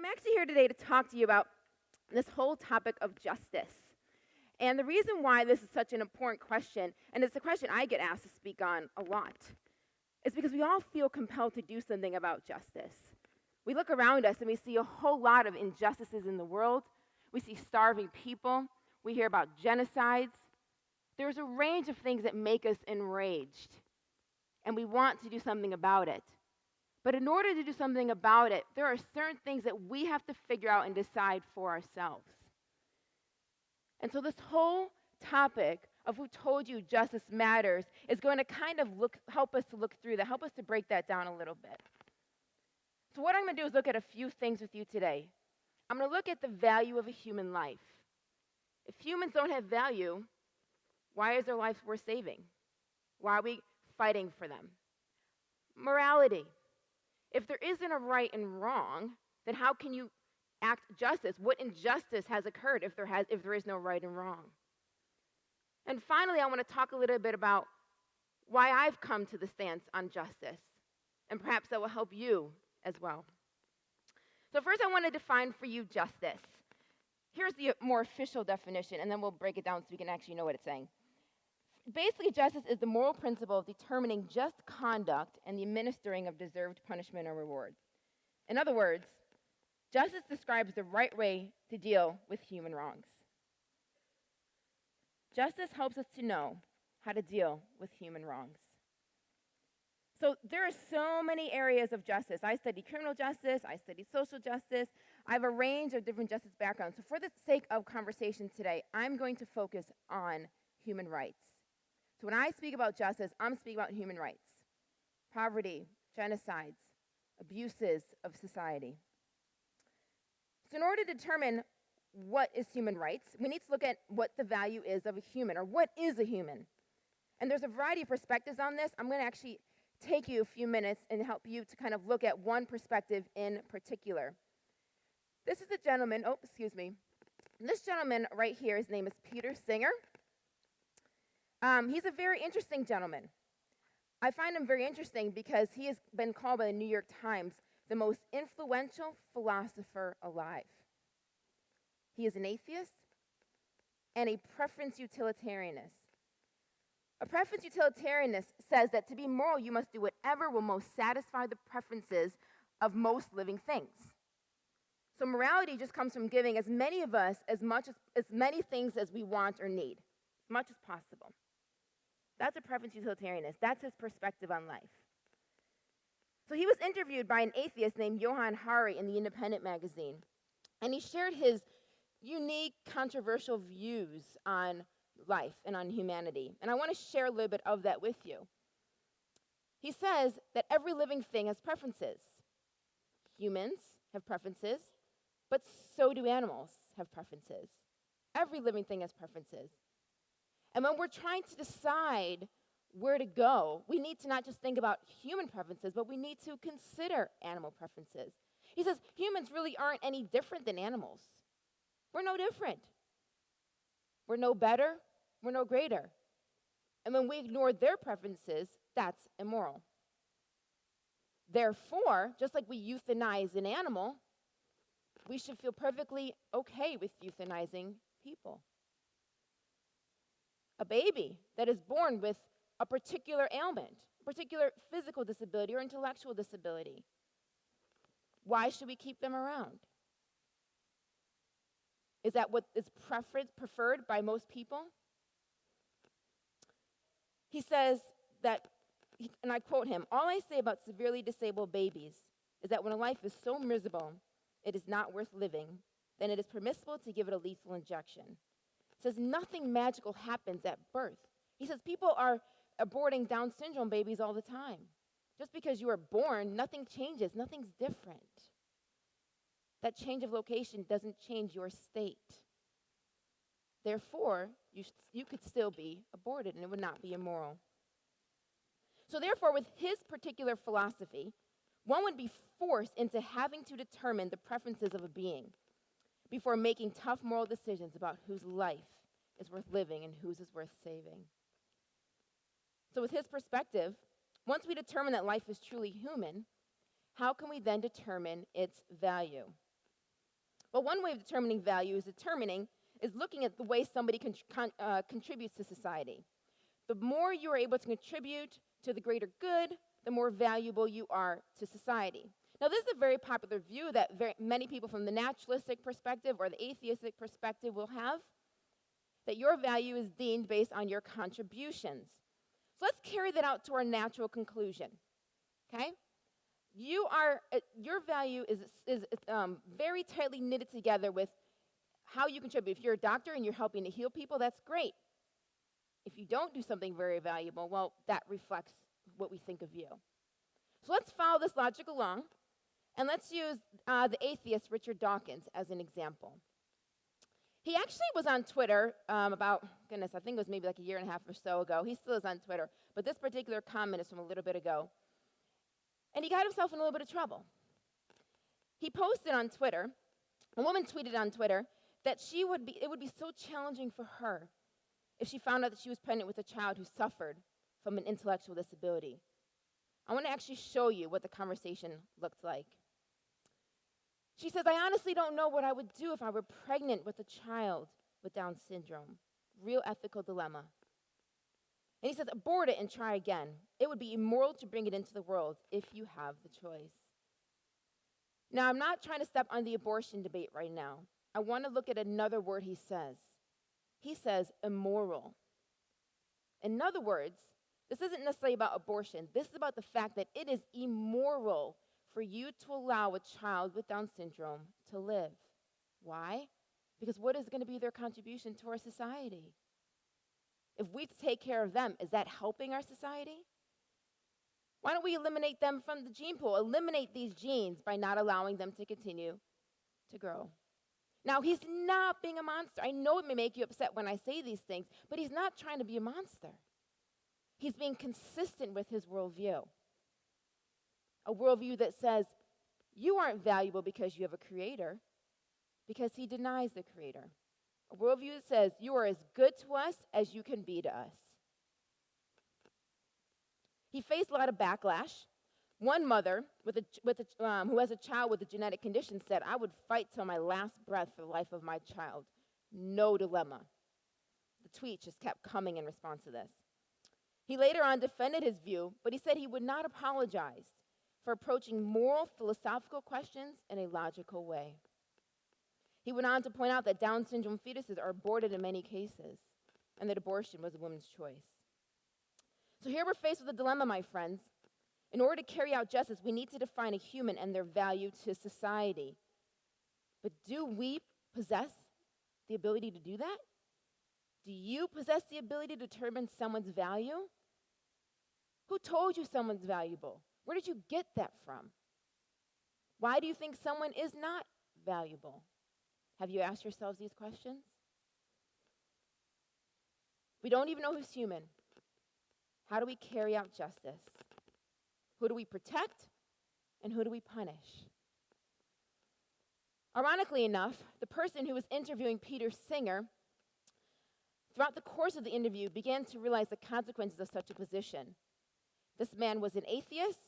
I'm actually here today to talk to you about this whole topic of justice. And the reason why this is such an important question, and it's a question I get asked to speak on a lot, is because we all feel compelled to do something about justice. We look around us and we see a whole lot of injustices in the world. We see starving people. We hear about genocides. There's a range of things that make us enraged, and we want to do something about it. But in order to do something about it, there are certain things that we have to figure out and decide for ourselves. And so this whole topic of who told you justice matters is going to kind of help us to look through that, help us to break that down a little bit. So what I'm going to do is look at a few things with you today. I'm going to look at the value of a human life. If humans don't have value, why is their life worth saving? Why are we fighting for them? Morality. If there isn't a right and wrong, then how can you act justice? What injustice has occurred if there is no right and wrong? And finally, I want to talk a little bit about why I've come to the stance on justice, and perhaps that will help you as well. So first, I want to define for you justice. Here's the more official definition, and then we'll break it down so we can actually know what it's saying. Basically, justice is the moral principle of determining just conduct and the administering of deserved punishment or reward. In other words, justice describes the right way to deal with human wrongs. Justice helps us to know how to deal with human wrongs. So there are so many areas of justice. I study criminal justice, I study social justice. I have a range of different justice backgrounds. So for the sake of conversation today, I'm going to focus on human rights. So when I speak about justice, I'm speaking about human rights, poverty, genocides, abuses of society. So in order to determine what is human rights, we need to look at what the value is of a human, or what is a human. And there's a variety of perspectives on this. I'm going to actually take you a few minutes and help you to kind of look at one perspective in particular. This is a gentleman, This gentleman right here, his name is Peter Singer. He's a very interesting gentleman. I find him very interesting because he has been called by the New York Times the most influential philosopher alive. He is an atheist and a preference utilitarianist. A preference utilitarianist says that to be moral, you must do whatever will most satisfy the preferences of most living things. So morality just comes from giving as many of us as many things as we want or need, as much as possible. That's a preference utilitarianist. That's his perspective on life. So he was interviewed by an atheist named Johann Hari in the Independent magazine, and he shared his unique, controversial views on life and on humanity. And I want to share a little bit of that with you. He says that every living thing has preferences. Humans have preferences, but so do animals have preferences. Every living thing has preferences. And when we're trying to decide where to go, we need to not just think about human preferences, but we need to consider animal preferences. He says humans really aren't any different than animals. We're no different. We're no better. We're no greater. And when we ignore their preferences, that's immoral. Therefore, just like we euthanize an animal, we should feel perfectly okay with euthanizing people. A baby that is born with a particular ailment, a particular physical disability or intellectual disability, why should we keep them around? Is that what is preferred by most people? He says that, and I quote him, "All I say about severely disabled babies is that when a life is so miserable it is not worth living, then it is permissible to give it a lethal injection." He says nothing magical happens at birth. He says people are aborting Down syndrome babies all the time. Just because you are born, nothing changes, nothing's different. That change of location doesn't change your state. Therefore, you could still be aborted, and it would not be immoral. So therefore, with his particular philosophy, one would be forced into having to determine the preferences of a being before making tough moral decisions about whose life is worth living and whose is worth saving. So with his perspective, once we determine that life is truly human, how can we then determine its value? But one way of determining value is looking at the way somebody contributes to society. The more you are able to contribute to the greater good, the more valuable you are to society. Now, this is a very popular view that many people from the naturalistic perspective or the atheistic perspective will have, that your value is deemed based on your contributions. So let's carry that out to our natural conclusion, okay? Your value is very tightly knitted together with how you contribute. If you're a doctor and you're helping to heal people, that's great. If you don't do something very valuable, well, that reflects what we think of you. So let's follow this logic along, and let's use the atheist Richard Dawkins as an example. He actually was on Twitter I think it was maybe like a year and a half or so ago. He still is on Twitter, but this particular comment is from a little bit ago. And he got himself in a little bit of trouble. He posted on Twitter, a woman tweeted on Twitter, that it would be so challenging for her if she found out that she was pregnant with a child who suffered from an intellectual disability. I want to actually show you what the conversation looked like. She says, I honestly don't know what I would do if I were pregnant with a child with Down syndrome. Real ethical dilemma. And he says, abort it and try again. It would be immoral to bring it into the world if you have the choice. Now, I'm not trying to step on the abortion debate right now. I want to look at another word he says. He says immoral. In other words, this isn't necessarily about abortion. This is about the fact that it is immoral for you to allow a child with Down syndrome to live. Why? Because what is going to be their contribution to our society? If we take care of them, is that helping our society? Why don't we eliminate them from the gene pool? Eliminate these genes by not allowing them to continue to grow. Now, he's not being a monster. I know it may make you upset when I say these things, but he's not trying to be a monster. He's being consistent with his worldview. A worldview that says, you aren't valuable because you have a creator, because he denies the creator. A worldview that says, you are as good to us as you can be to us. He faced a lot of backlash. One mother who has a child with a genetic condition said, I would fight till my last breath for the life of my child. No dilemma. The tweet just kept coming in response to this. He later on defended his view, but he said he would not apologize for approaching moral, philosophical questions in a logical way. He went on to point out that Down syndrome fetuses are aborted in many cases, and that abortion was a woman's choice. So here we're faced with a dilemma, my friends. In order to carry out justice, we need to define a human and their value to society. But do we possess the ability to do that? Do you possess the ability to determine someone's value? Who told you someone's valuable? Where did you get that from? Why do you think someone is not valuable? Have you asked yourselves these questions? We don't even know who's human. How do we carry out justice? Who do we protect, and who do we punish? Ironically enough, the person who was interviewing Peter Singer, throughout the course of the interview, began to realize the consequences of such a position. This man was an atheist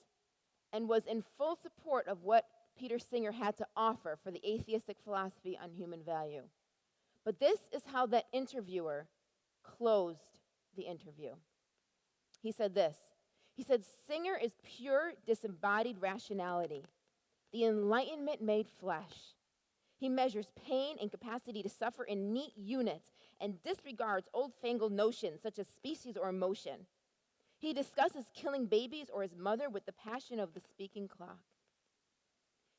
and was in full support of what Peter Singer had to offer for the atheistic philosophy on human value. But this is how that interviewer closed the interview. He said this. He said, Singer is pure disembodied rationality, the enlightenment made flesh. He measures pain and capacity to suffer in neat units and disregards old-fangled notions such as species or emotion. He discusses killing babies or his mother with the passion of the speaking clock.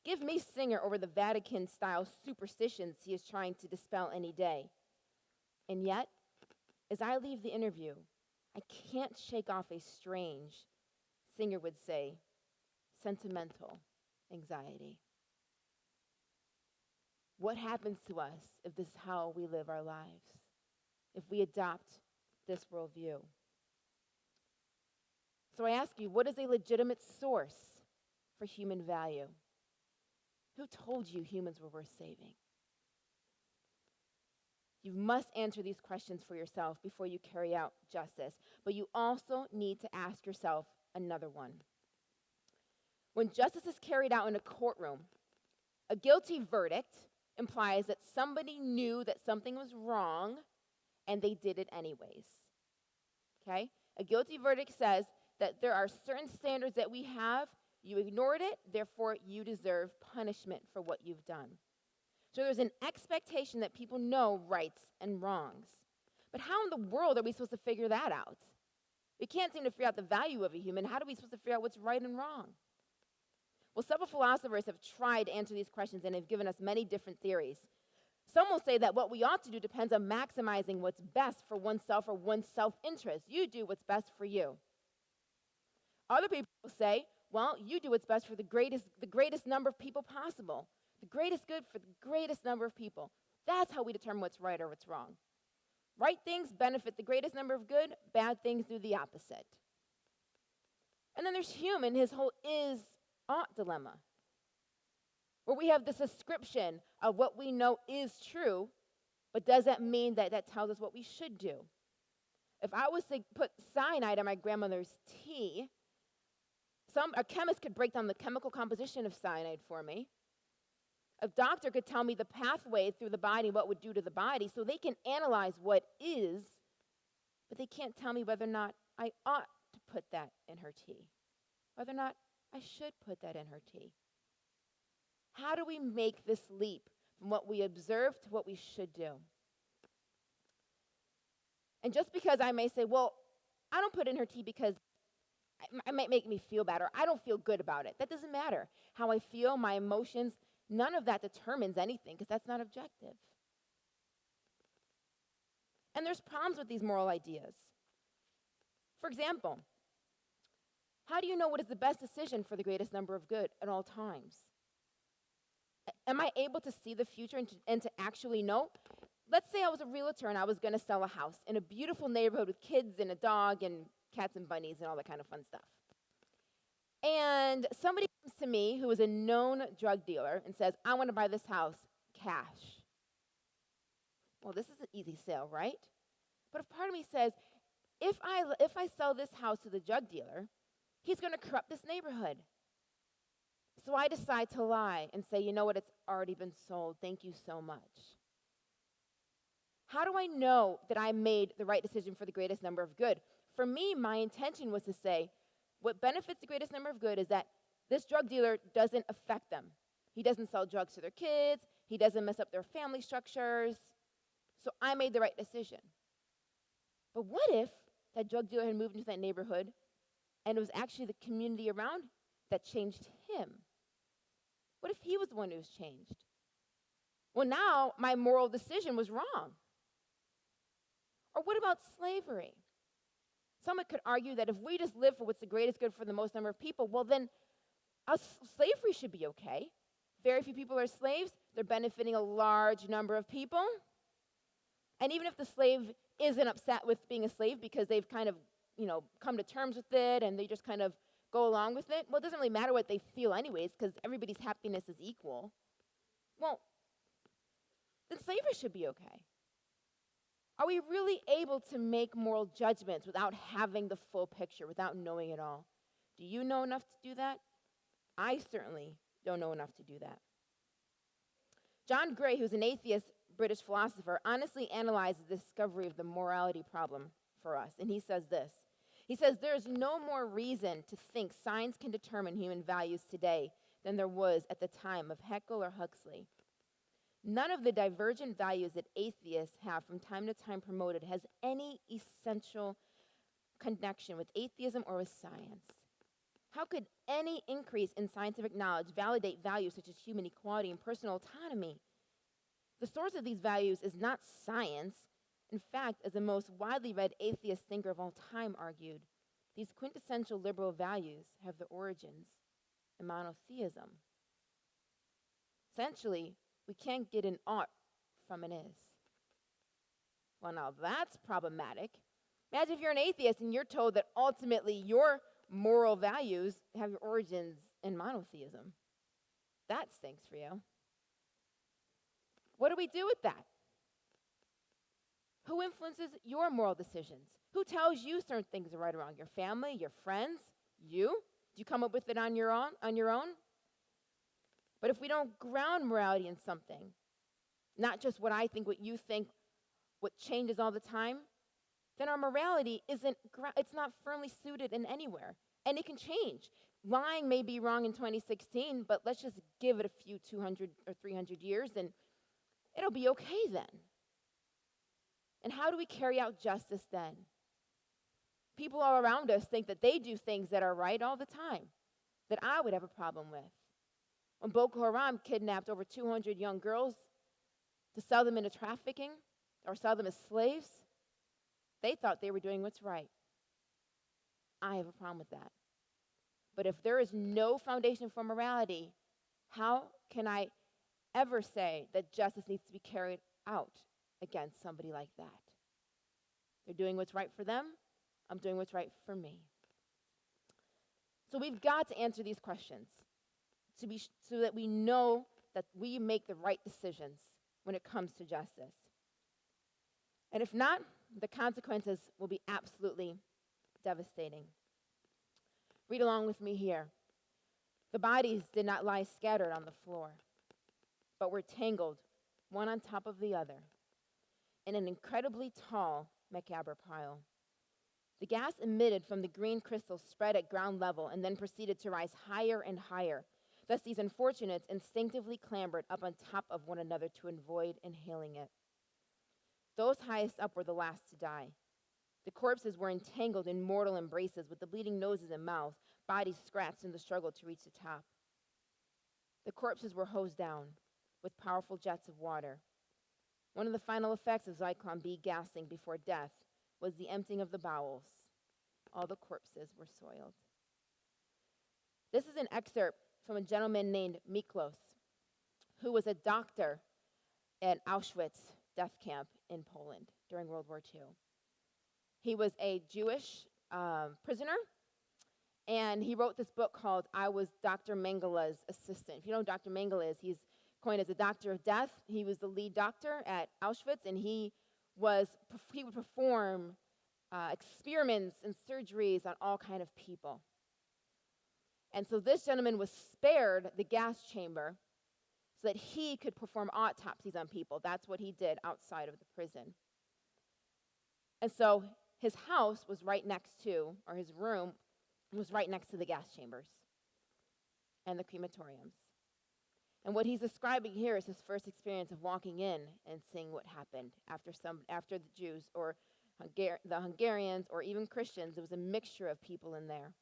Give me Singer over the Vatican-style superstitions he is trying to dispel any day. And yet, as I leave the interview, I can't shake off a strange, Singer would say, sentimental anxiety. What happens to us if this is how we live our lives? If we adopt this worldview? So I ask you, what is a legitimate source for human value? Who told you humans were worth saving? You must answer these questions for yourself before you carry out justice. But you also need to ask yourself another one. When justice is carried out in a courtroom, a guilty verdict implies that somebody knew that something was wrong and they did it anyways. Okay? A guilty verdict says that there are certain standards that we have, you ignored it, therefore you deserve punishment for what you've done. So there's an expectation that people know rights and wrongs. But how in the world are we supposed to figure that out? We can't seem to figure out the value of a human. How are we supposed to figure out what's right and wrong? Well, several philosophers have tried to answer these questions and have given us many different theories. Some will say that what we ought to do depends on maximizing what's best for oneself or one's self-interest. You do what's best for you. Other people will say, well, you do what's best for the greatest number of people possible. The greatest good for the greatest number of people. That's how we determine what's right or what's wrong. Right things benefit the greatest number of good, bad things do the opposite. And then there's human, his whole is-ought dilemma, where we have this ascription of what we know is true, but does that mean that that tells us what we should do? If I was to put cyanide in my grandmother's tea, a chemist could break down the chemical composition of cyanide for me. A doctor could tell me the pathway through the body, what would do to the body, so they can analyze what is, but they can't tell me whether or not I ought to put that in her tea, whether or not I should put that in her tea. How do we make this leap from what we observe to what we should do? And just because I may say, well, I don't put it in her tea because it might make me feel bad, or I don't feel good about it. That doesn't matter. How I feel, my emotions, none of that determines anything because that's not objective. And there's problems with these moral ideas. For example, how do you know what is the best decision for the greatest number of good at all times? Am I able to see the future and to actually know? Let's say I was a realtor and I was going to sell a house in a beautiful neighborhood with kids and a dog and cats and bunnies and all that kind of fun stuff. And somebody comes to me who is a known drug dealer and says, I want to buy this house cash. Well, this is an easy sale, right? But if part of me says, if I sell this house to the drug dealer, he's going to corrupt this neighborhood. So I decide to lie and say, you know what, it's already been sold. Thank you so much. How do I know that I made the right decision for the greatest number of good? For me, my intention was to say, what benefits the greatest number of good is that this drug dealer doesn't affect them. He doesn't sell drugs to their kids. He doesn't mess up their family structures. So I made the right decision. But what if that drug dealer had moved into that neighborhood and it was actually the community around that changed him? What if he was the one who was changed? Well, now my moral decision was wrong. Or what about slavery? Someone could argue that if we just live for what's the greatest good for the most number of people, well then slavery should be okay. Very few people are slaves. They're benefiting a large number of people. And even if the slave isn't upset with being a slave because they've kind of, come to terms with it and they just kind of go along with it, well, it doesn't really matter what they feel anyways because everybody's happiness is equal. Well, then slavery should be okay. Are we really able to make moral judgments without having the full picture, without knowing it all? Do you know enough to do that? I certainly don't know enough to do that. John Gray, who's an atheist British philosopher, honestly analyzes the discovery of the morality problem for us, and he says this. He says, there's no more reason to think science can determine human values today than there was at the time of Haeckel or Huxley. None of the divergent values that atheists have from time to time promoted has any essential connection with atheism or with science. How could any increase in scientific knowledge validate values such as human equality and personal autonomy? The source of these values is not science. In fact, as the most widely read atheist thinker of all time argued, these quintessential liberal values have their origins in monotheism. Essentially, we can't get an ought from an is. Well, now that's problematic. Imagine if you're an atheist and you're told that ultimately your moral values have your origins in monotheism. That stinks for you. What do we do with that? Who influences your moral decisions? Who tells you certain things are right or wrong? Your family, your friends, you? Do you come up with it on your own? But if we don't ground morality in something, not just what I think, what you think, what changes all the time, then our morality it's not firmly suited in anywhere. And it can change. Lying may be wrong in 2016, but let's just give it a few 200 or 300 years and it'll be okay then. And how do we carry out justice then? People all around us think that they do things that are right all the time, that I would have a problem with. When Boko Haram kidnapped over 200 young girls to sell them into trafficking or sell them as slaves, they thought they were doing what's right. I have a problem with that. But if there is no foundation for morality, how can I ever say that justice needs to be carried out against somebody like that? They're doing what's right for them. I'm doing what's right for me. So we've got to answer these questions so that we know that we make the right decisions when it comes to justice. And if not, the consequences will be absolutely devastating. Read along with me here. The bodies did not lie scattered on the floor, but were tangled, one on top of the other, in an incredibly tall, macabre pile. The gas emitted from the green crystals spread at ground level and then proceeded to rise higher and higher. Thus, these unfortunates instinctively clambered up on top of one another to avoid inhaling it. Those highest up were the last to die. The corpses were entangled in mortal embraces with the bleeding noses and mouths, bodies scratched in the struggle to reach the top. The corpses were hosed down with powerful jets of water. One of the final effects of Zyklon B gassing before death was the emptying of the bowels. All the corpses were soiled. This is an excerpt from a gentleman named Miklos, who was a doctor at Auschwitz death camp in Poland during World War II. He was a Jewish prisoner, and he wrote this book called I Was Dr. Mengele's Assistant. If you know who Dr. Mengele is, he's coined as a doctor of death. He was the lead doctor at Auschwitz, and he would perform experiments and surgeries on all kind of people. And so this gentleman was spared the gas chamber so that he could perform autopsies on people. That's what he did outside of the prison. And so his house was right next to, or his room was right next to the gas chambers and the crematoriums. And what he's describing here is his first experience of walking in and seeing what happened after the Jews or the Hungarians or even Christians. There was a mixture of people in there.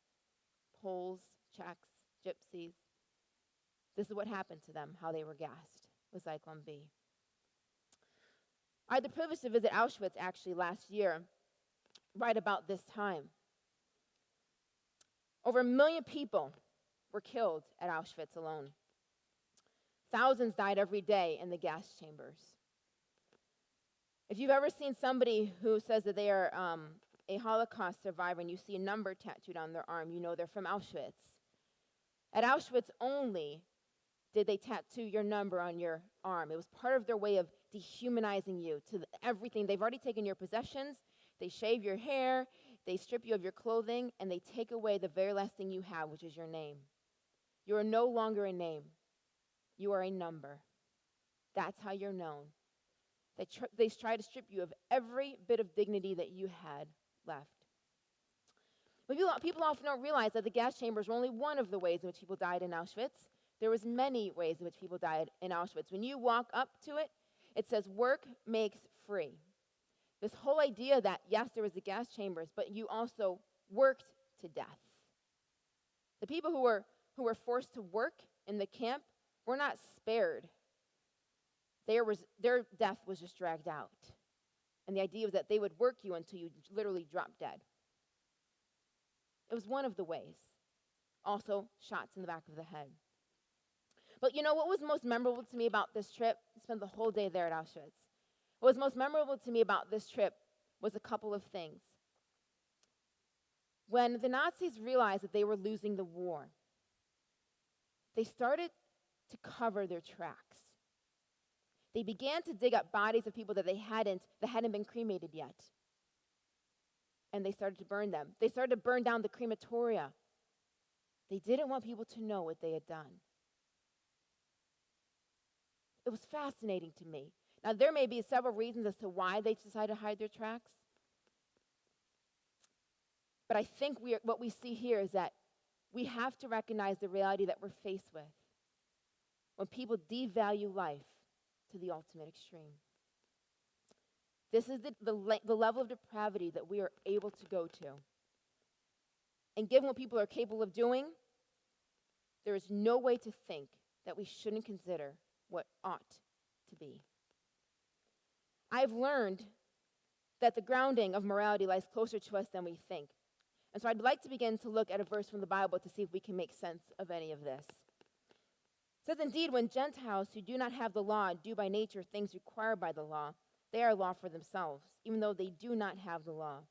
Poles, Czechs, Gypsies. This is what happened to them, how they were gassed with Zyklon B. I had the privilege to visit Auschwitz actually last year, right about this time. Over 1 million people were killed at Auschwitz alone. Thousands died every day in the gas chambers. If you've ever seen somebody who says that they are a Holocaust survivor and you see a number tattooed on their arm, you know they're from Auschwitz. At Auschwitz only did they tattoo your number on your arm. It was part of their way of dehumanizing you to everything. They've already taken your possessions. They shave your hair. They strip you of your clothing, and they take away the very last thing you have, which is your name. You are no longer a name. You are a number. That's how you're known. They try to strip you of every bit of dignity that you had left. But people often don't realize that the gas chambers were only one of the ways in which people died in Auschwitz. There was many ways in which people died in Auschwitz. When you walk up to it, it says work makes free. This whole idea that, yes, there was the gas chambers, but you also worked to death. The people who were forced to work in the camp were not spared. Their death was just dragged out. And the idea was that they would work you until you literally dropped dead. It was one of the ways. Also, shots in the back of the head. But you know what was most memorable to me about this trip? I spent the whole day there at Auschwitz. What was most memorable to me about this trip was a couple of things. When the Nazis realized that they were losing the war, they started to cover their tracks. They began to dig up bodies of people that hadn't been cremated yet. And they started to burn them. They started to burn down the crematoria. They didn't want people to know what they had done. It was fascinating to me Now, there may be several reasons as to why they decide to hide their tracks. But I think what we see here is that we have to recognize the reality that we're faced with when people devalue life to the ultimate extreme. This is the level of depravity that we are able to go to. And given what people are capable of doing, there is no way to think that we shouldn't consider what ought to be. I've learned that the grounding of morality lies closer to us than we think. And so I'd like to begin to look at a verse from the Bible to see if we can make sense of any of this. It says, "Indeed, when Gentiles who do not have the law do by nature things required by the law, they are law for themselves, even though they do not have the law.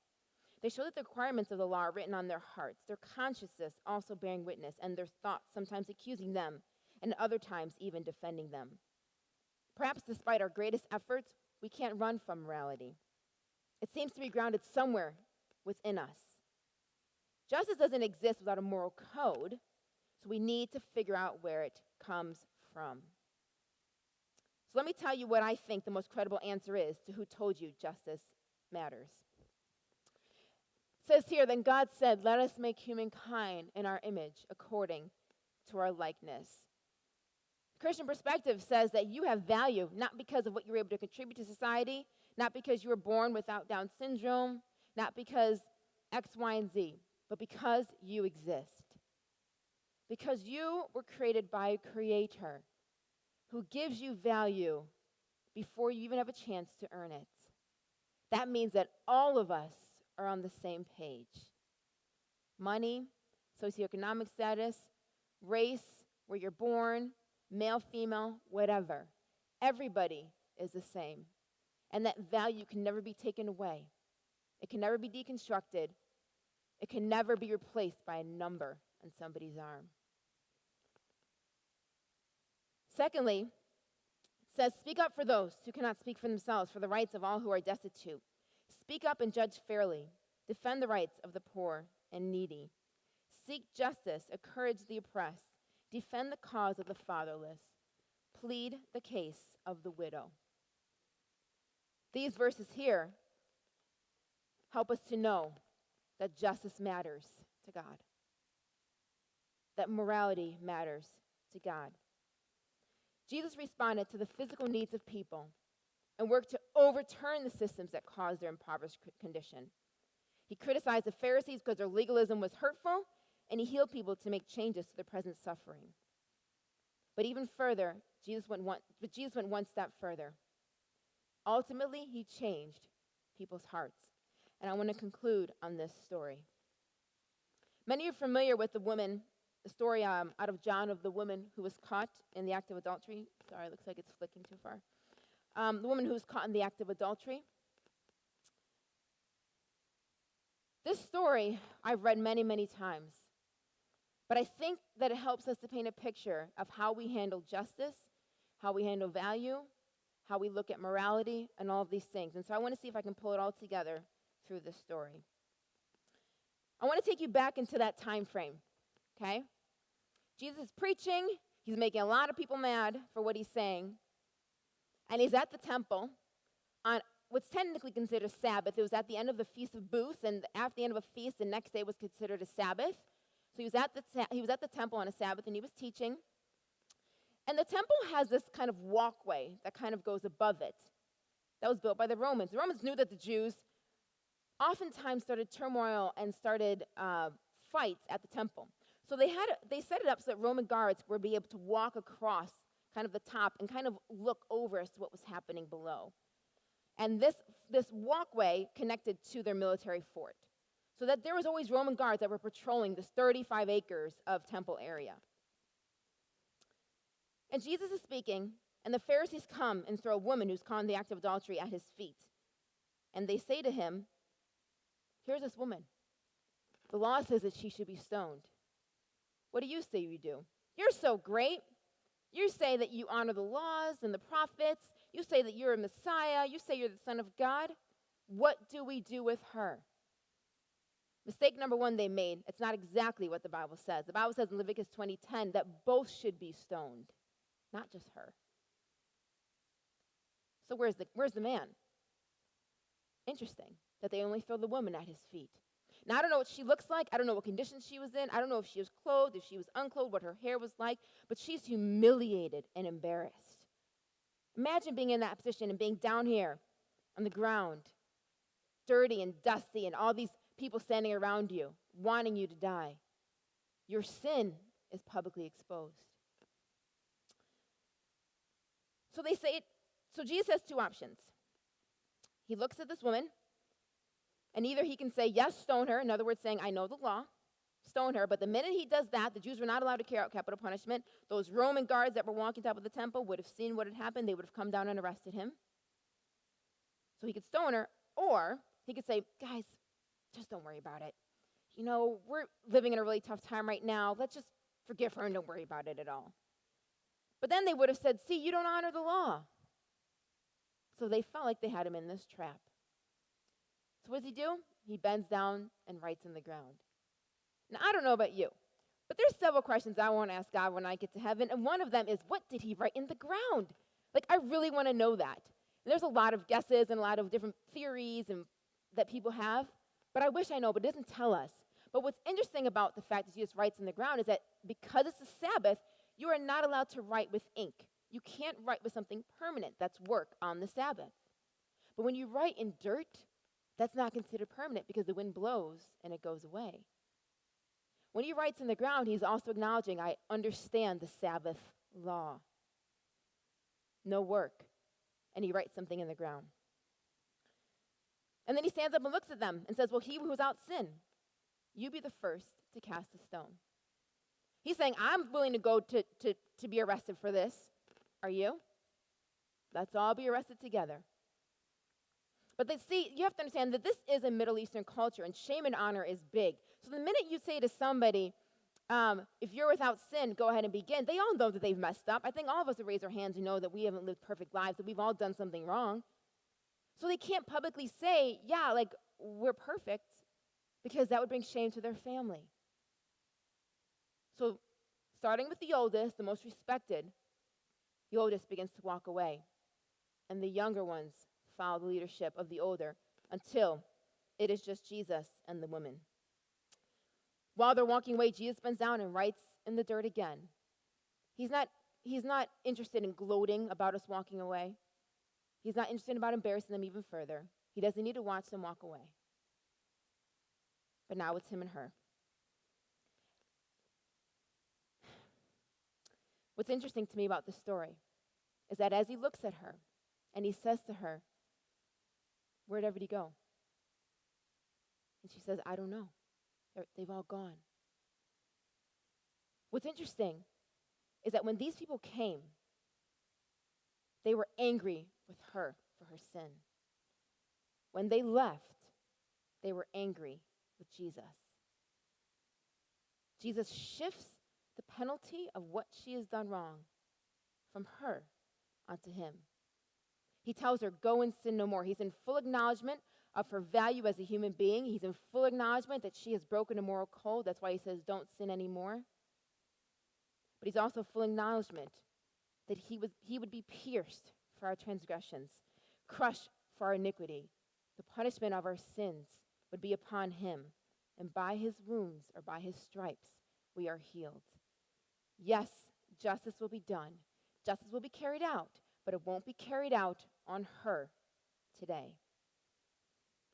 They show that the requirements of the law are written on their hearts, their consciences also bearing witness, and their thoughts sometimes accusing them, and at other times even defending them. Perhaps despite our greatest efforts, we can't run from morality. It seems to be grounded somewhere within us. Justice doesn't exist without a moral code, so we need to figure out where it comes from. So let me tell you what I think the most credible answer is to who told you justice matters. It says here, then God said, let us make humankind in our image according to our likeness. Christian perspective says that you have value not because of what you're able to contribute to society, not because you were born without Down syndrome, not because X, Y, and Z, but because you exist. Because you were created by a creator who gives you value before you even have a chance to earn it. That means that all of us are on the same page. Money, socioeconomic status, race, where you're born, male, female, whatever. Everybody is the same. And that value can never be taken away. It can never be deconstructed. It can never be replaced by a number on somebody's arm. Secondly, it says, speak up for those who cannot speak for themselves, for the rights of all who are destitute. Speak up and judge fairly. Defend the rights of the poor and needy. Seek justice, encourage the oppressed. Defend the cause of the fatherless. Plead the case of the widow. These verses here help us to know that justice matters to God, that morality matters to God. Jesus responded to the physical needs of people and worked to overturn the systems that caused their impoverished condition. He criticized the Pharisees because their legalism was hurtful, and he healed people to make changes to their present suffering. But even further, Jesus went one step further. Ultimately, he changed people's hearts. And I want to conclude on this story. Many are familiar with the story out of John of the woman who was caught in the act of adultery. Sorry, it looks like it's flicking too far. The woman who was caught in the act of adultery. This story I've read many, many times. But I think that it helps us to paint a picture of how we handle justice, how we handle value, how we look at morality, and all of these things. And so I want to see if I can pull it all together through this story. I want to take you back into that time frame, okay? Jesus is preaching. He's making a lot of people mad for what he's saying. And he's at the temple on what's technically considered Sabbath. It was at the end of the Feast of Booths, and after the end of a feast, the next day was considered a Sabbath. So he was at the temple on a Sabbath, and he was teaching. And the temple has this kind of walkway that kind of goes above it. That was built by the Romans. The Romans knew that the Jews oftentimes started turmoil and started fights at the temple. So they set it up so that Roman guards would be able to walk across kind of the top and kind of look over as to what was happening below. And this walkway connected to their military fort. So that there was always Roman guards that were patrolling this 35 acres of temple area. And Jesus is speaking, and the Pharisees come and throw a woman who's caught in the act of adultery at his feet. And they say to him, here's this woman. The law says that she should be stoned. What do you say you do? You're so great. You say that you honor the laws and the prophets. You say that you're a Messiah. You say you're the Son of God. What do we do with her? Mistake number one they made, it's not exactly what the Bible says. The Bible says in Leviticus 20:10 that both should be stoned, not just her. So where's the man? Interesting that they only throw the woman at his feet. Now, I don't know what she looks like. I don't know what condition she was in. I don't know if she was clothed, if she was unclothed, what her hair was like. But she's humiliated and embarrassed. Imagine being in that position and being down here on the ground, dirty and dusty, and all these people standing around you, wanting you to die. Your sin is publicly exposed. So Jesus has two options. He looks at this woman, and either he can say, yes, stone her, in other words, saying, I know the law, stone her. But the minute he does that, the Jews were not allowed to carry out capital punishment. Those Roman guards that were walking top of the temple would have seen what had happened. They would have come down and arrested him. So he could stone her, or he could say, guys, just don't worry about it. You know, we're living in a really tough time right now. Let's just forgive her and don't worry about it at all. But then they would have said, see, you don't honor the law. So they felt like they had him in this trap. So what does he do? He bends down and writes in the ground. Now, I don't know about you, but there's several questions I want to ask God when I get to heaven, and one of them is, what did he write in the ground? Like, I really want to know that. And there's a lot of guesses and a lot of different theories that people have, but I wish I know, but it doesn't tell us. But what's interesting about the fact that Jesus writes in the ground is that because it's the Sabbath, you are not allowed to write with ink. You can't write with something permanent. That's work on the Sabbath. But when you write in dirt, that's not considered permanent because the wind blows and it goes away. When he writes in the ground, he's also acknowledging, I understand the Sabbath law. No work. And he writes something in the ground. And then he stands up and looks at them and says, well, he who's without sin, you be the first to cast a stone. He's saying, I'm willing to go to be arrested for this. Are you? Let's all be arrested together. But you have to understand that this is a Middle Eastern culture, and shame and honor is big. So the minute you say to somebody, if you're without sin, go ahead and begin, they all know that they've messed up. I think all of us would raise our hands and know that we haven't lived perfect lives, that we've all done something wrong. So they can't publicly say, yeah, like, we're perfect, because that would bring shame to their family. So starting with the oldest, the most respected, the oldest begins to walk away, and the younger ones follow the leadership of the older until it is just Jesus and the woman. While they're walking away, Jesus bends down and writes in the dirt again. He's not interested in gloating about us walking away. He's not interested about embarrassing them even further. He doesn't need to watch them walk away. But now it's him and her. What's interesting to me about this story is that as he looks at her and he says to her, where'd everybody go? And she says, I don't know. They've all gone. What's interesting is that when these people came, they were angry with her for her sin. When they left, they were angry with Jesus. Jesus shifts the penalty of what she has done wrong from her onto him. He tells her, go and sin no more. He's in full acknowledgement of her value as a human being. He's in full acknowledgement that she has broken a moral code. That's why he says, don't sin anymore. But he's also full acknowledgement that he would be pierced for our transgressions, crushed for our iniquity. The punishment of our sins would be upon him, and by his wounds or by his stripes we are healed. Yes, justice will be done. Justice will be carried out, but it won't be carried out on her today.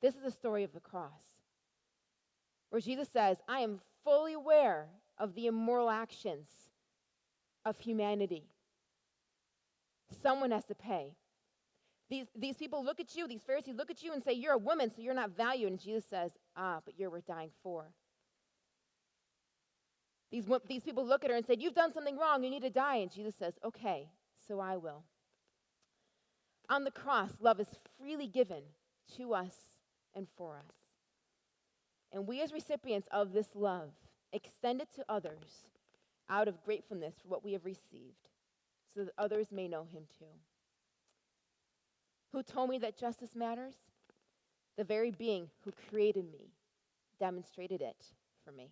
This is the story of the cross, where Jesus says, I am fully aware of the immoral actions of humanity. Someone has to pay. These people look at you, these Pharisees look at you and say, you're a woman, so you're not valued. And Jesus says, but you're worth dying for. These people look at her and say, you've done something wrong, you need to die. And Jesus says, okay, so I will. On the cross, love is freely given to us and for us. And we as recipients of this love extend it to others out of gratefulness for what we have received, so that others may know him too. Who told me that justice matters? The very being who created me demonstrated it for me.